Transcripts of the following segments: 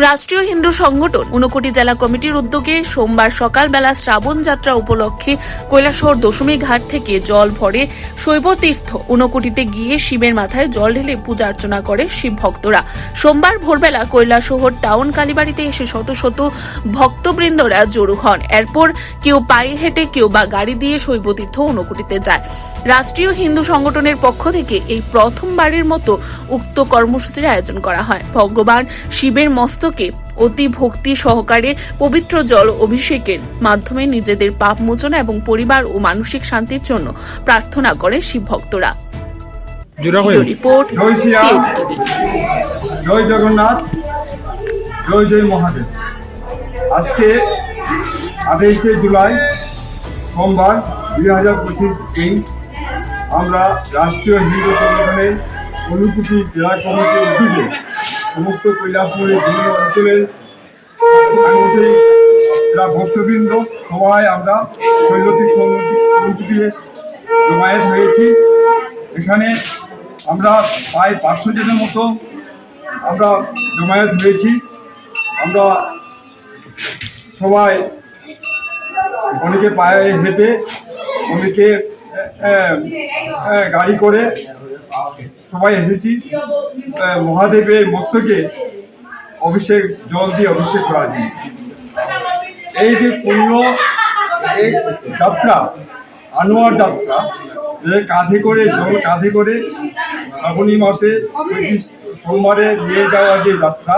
রাষ্ট্রীয় হিন্দু সংগঠন ঊনকোটি জেলা কমিটির উদ্যোগে সোমবার সকালবেলা শ্রাবণ যাত্রা উপলক্ষে কৈলাসহর দশমী ঘাট থেকে জল ভরে শৈব তীর্থ ঊনকোটিতে গিয়ে শিবের মাথায় জল ঢেলে পূজা অর্চনা করে শিব ভক্তরা। সোমবার ভোরবেলা কৈলাসহর টাউন কালীবাড়িতে এসে শত শত ভক্তবৃন্দরা জড়ো হন। এরপর কেউ পায়ে হেঁটে, কেউ বা গাড়ি দিয়ে শৈব তীর্থ ঊনকোটিতে যায়। রাষ্ট্রীয় হিন্দু সংগঠনের পক্ষ থেকে এই প্রথমবারের মতো উক্ত কর্মসূচির আয়োজন করা হয়। ভগবান শিবের মস্তকে অতি ভক্তি সহকারে পবিত্র জল অভিষেকের মাধ্যমে নিজেদের পাপ মোচন এবং পরিবার ও মানসিক শান্তির জন্য প্রার্থনা করে শিব ভক্তরা। Report CNTV. জয় জগন্নাথ, জয় জয় মহাদেব। আজকে 28শে জুলাই সোমবার 2025 আমরা রাষ্ট্রীয় হিন্দু সংগঠনের ঊনকোটি জেলা কমিটির উদ্যোগে সমস্ত কৈলাসহরের বিভিন্ন অঞ্চলের যারা ভক্তবৃন্দ সবাই আমরা শৈলতীর্থ ঊনকোটিতে জমায়েত হয়েছি। এখানে আমরা প্রায় 500 জনের মতো আমরা জমায়েত হয়েছি। আমরা সবাই অনেকে পায়ে হেঁটে, অনেকে গাড়ি করে সবাই এসেছি মহাদেবের মস্তকে অভিষেক জল দিয়ে অভিষেক করা যায়। এই যে পূর্ণ এই যাত্রা, আনোয়ার যাত্রা, কাঁধে করে জল কাঁধে করে শ্রাবণী মাসে সোমবারে নিয়ে যাওয়া যে যাত্রা,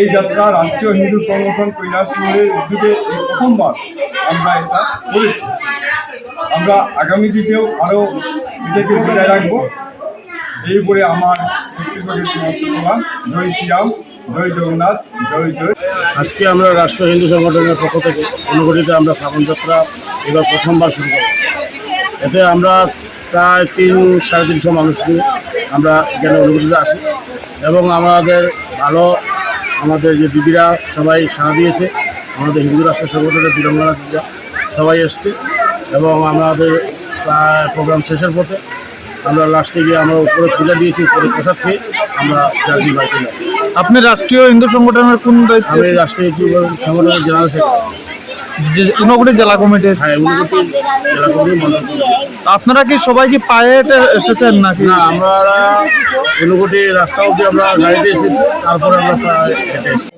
এই যাত্রা রাষ্ট্রীয় হিন্দু সংগঠন কৈলাসহরের উদ্যোগে এই প্রথমবার আমরা এটা করেছি। আমরা আগামী দিনেও আরও এটাকে বজায় রাখবো। এই বলে আমার জয় শ্রীরাম, জয় জগন্নাথ, জয় জয়। আজকে আমরা রাষ্ট্রীয় হিন্দু সংগঠনের পক্ষ থেকে ঊনকোটিতে আমরা শ্রাবণ যাত্রা এবার প্রথমবার শুরু করি। এতে আমরা প্রায় 300-350 মানুষ নিয়ে আমরা এখানে ঊনকোটিতে আসি এবং আমাদের আমাদের যে দিদিরা সবাই সাড়া দিয়েছে। আমাদের হিন্দু রাষ্ট্র সংগঠনের বীরাঙ্গনা দিদিরা সবাই এসছে এবং আমাদের প্রোগ্রাম শেষের পথে আমরা লাস্টে গিয়ে আমরা উপরে পূজা দিয়েছি, উপরে প্রসাদ খেয়ে আমরা জার্নি বাইকে যাই। আপনি রাষ্ট্রীয় হিন্দু সংগঠনের কোন দায়িত্ব? আমি রাষ্ট্রীয় সংগঠনের জেনারেল সেক্রেটারি, ঊনকোটি জেলা কমিটির। হ্যাঁ, ঊনকোটি জেলা কমিটির মন্ডল। আপনারা কি সবাই কি পায়ে হেঁটে এসেছেন নাকি? না, আমরা ঊনকোটি রাস্তা অবধি আমরা গাড়িতে এসেছি, তারপরে আমরা হেঁটে এসেছি।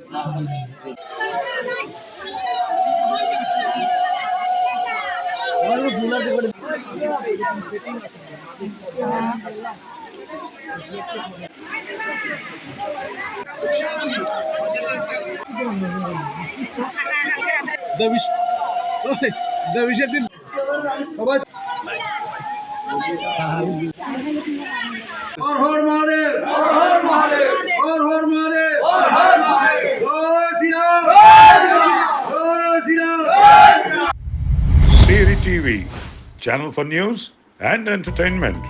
হর হর মহাদেব, হর হর মহাদেব, হর হর মহাদেব, হর হর মহাদেব। জয় শ্রীরাম, জয় Shriram. CERI TV, channel for news and entertainment.